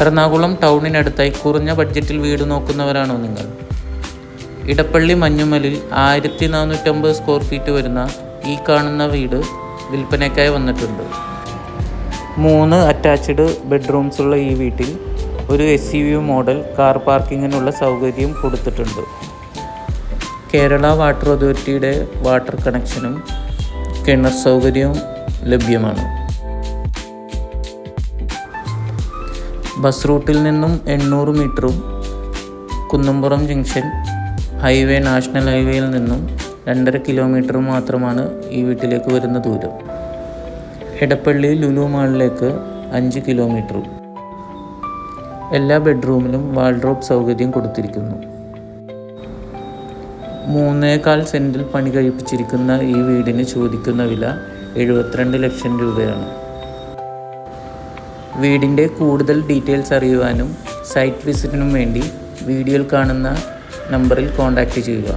എറണാകുളം ടൗണിനടുത്തായി കുറഞ്ഞ ബഡ്ജറ്റിൽ വീട് നോക്കുന്നവരാണോ നിങ്ങൾ? ഇടപ്പള്ളി മഞ്ഞുമലിൽ 1450 സ്ക്വയർ ഫീറ്റ് വരുന്ന ഈ കാണുന്ന വീട് വിൽപ്പനയ്ക്കായി വന്നിട്ടുണ്ട്. 3 അറ്റാച്ച്ഡ് ബെഡ്റൂംസുള്ള ഈ വീട്ടിൽ ഒരു SUV മോഡൽ കാർ പാർക്കിങ്ങിനുള്ള സൗകര്യം കൊടുത്തിട്ടുണ്ട്. കേരള വാട്ടർ അതോറിറ്റിയുടെ വാട്ടർ കണക്ഷനും കിണർ സൗകര്യവും ലഭ്യമാണ്. ബസ് റൂട്ടിൽ നിന്നും 800 മീറ്ററും കുന്നുംപുറം ജംഗ്ഷൻ നാഷണൽ ഹൈവേയിൽ നിന്നും 2.5 കിലോമീറ്റർ മാത്രമാണ് ഈ വീട്ടിലേക്ക് വരുന്ന ദൂരം. എടപ്പള്ളി ലുലു മാളിലേക്ക് 5 കിലോമീറ്ററും. എല്ലാ ബെഡ്റൂമിലും വാൾഡ്രോബ് സൗകര്യം കൊടുത്തിരിക്കുന്നു. 3.25 സെൻറ്റിൽ പണി കഴിപ്പിച്ചിരിക്കുന്ന ഈ വീടിന് ചോദിക്കുന്ന വില 72 ലക്ഷം രൂപയാണ്. വീടിൻ്റെ കൂടുതൽ ഡീറ്റെയിൽസ് അറിയുവാനും സൈറ്റ് വിസിറ്റിനും വേണ്ടി വീഡിയോയിൽ കാണുന്ന നമ്പറിൽ കോൺടാക്റ്റ് ചെയ്യുക.